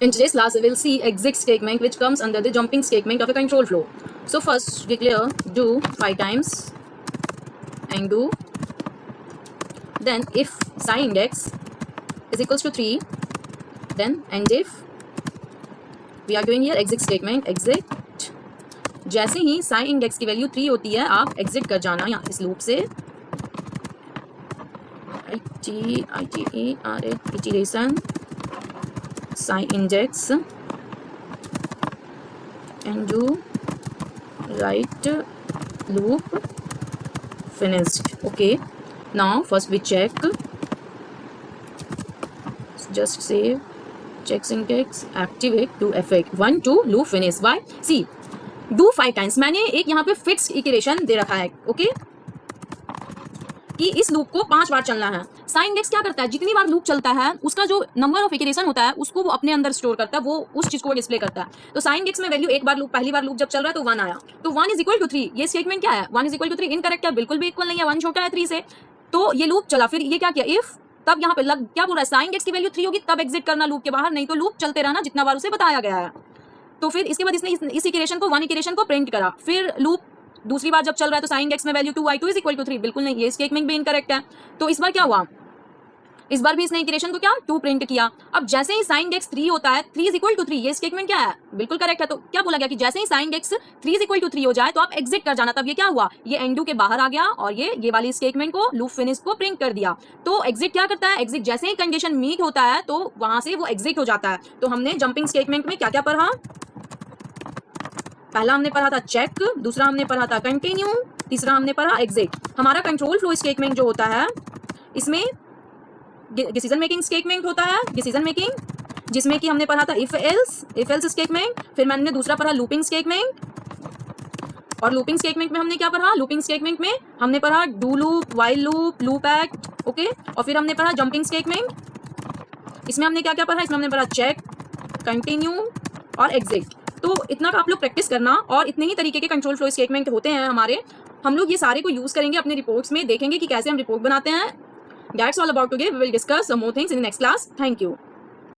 In today's class, we will see exit statement which comes under the jumping statement of a control flow. So first declare do 5 times and do. Then if psi index is equals to 3, then and if we are doing here exit statement, exit जैसे ही sine index की value 3 होती है आप exit कर जाना यहाँ इस लूप से iteration psi index and do right loop finished. Okay, now first we check, just save, check syntax, activate to effect 1 2 loop finish. Why? See, do 5 times, मैंने एक यहाँ पे फिक्स इटरेशन दे रखा है ओके कि इस लूप को 5 बार चलना है। साइन इंडेक्स क्या करता है, जितनी बार लूप चलता है उसका जो नंबर ऑफ इटरेशन होता है उसको वो अपने अंदर स्टोर करता है, वो उस चीज को डिस्प्ले करता है। तो साइन इंडेक्स में वैल्यू एक बार लूप, पहली बार लूप जब चल रहा है तो 1 आया, तो 1 इज इक्वल टू 3। ये स्टेटमेंट क्या है, 1 इज इक्वल टू 3 इनकरेक्ट है, बिल्कुल भी इक्वल नहीं है, 1 छोटा है 3 से। तो ये लूप चला, फिर ये क्या किया, इफ, तब यहाँ पे क्या बोल रहा है, साइन इंडेक्स की वैल्यू 3 होगी तब एग्जिट करना लूप के बाहर, नहीं तो लूप चलते रहना जितना बार उसे बताया गया है। तो फिर इसके बाद इसने इस इटरेशन को 1 इटरेशन को प्रिंट करा, फिर लूप दूसरी बार जब चल रहा है तो साइन इंडेक्स में value 2 i 2 is equal to 3, बिल्कुल नहीं, ये स्टेटमेंट भी इनकरेक्ट है। तो इस बार क्या हुआ, इस बार भी इसने इटरेशन को क्या 2 प्रिंट किया। अब जैसे ही साइन इंडेक्स 3 होता है, 3 इज इक्वल टू 3, ये स्टेटमेंट क्या है, बिल्कुल करेक्ट है। तो क्या बोला गया कि जैसे ही sine index 3 is equal to 3 हो जाए तो आप एग्जिट कर जाना। तब ये क्या हुआ, ये एंडू के बाहर आ गया और ये वाली स्टेटमेंट को लूप फिनिश को प्रिंट कर दिया। तो एग्जिट क्या करता है, एग्जिट जैसे ही कंडीशन मीट होता है तो वहां से वो एग्जिट हो जाता है। तो हमने जंपिंग स्टेटमेंट में क्या क्या पढ़ा, पहला हमने पढ़ा था चेक, दूसरा हमने पढ़ा था कंटिन्यू, तीसरा हमने पढ़ा एग्जिट। हमारा कंट्रोल फ्लो स्टेटमेंट जो होता है इसमें डिसीजन मेकिंग स्टेटमेंट होता है, डिसीजन मेकिंग, जिसमें कि हमने पढ़ा था इफ एल्स स्टेटमेंट, फिर मैंने दूसरा पढ़ा लूपिंग स्टेटमेंट। और लूपिंग स्टेटमेंट में हमने क्या पढ़ा, लूपिंग स्टेटमेंट में हमने पढ़ा do loop, while loop, loop act, okay. और फिर हमने पढ़ा जंपिंग स्टेटमेंट, इसमें हमने क्या क्या पढ़ा, इसमें हमने पढ़ा चेक, कंटिन्यू और एग्जिट। तो इतना का आप लोग प्रैक्टिस करना, और इतने ही तरीके के कंट्रोल फ्लो स्टेटमेंट होते हैं हमारे, हम लोग ये सारे को यूज करेंगे अपने रिपोर्ट्स में, देखेंगे कि कैसे हम रिपोर्ट बनाते हैं। That's all about today. We will discuss some more things in the next class. Thank you.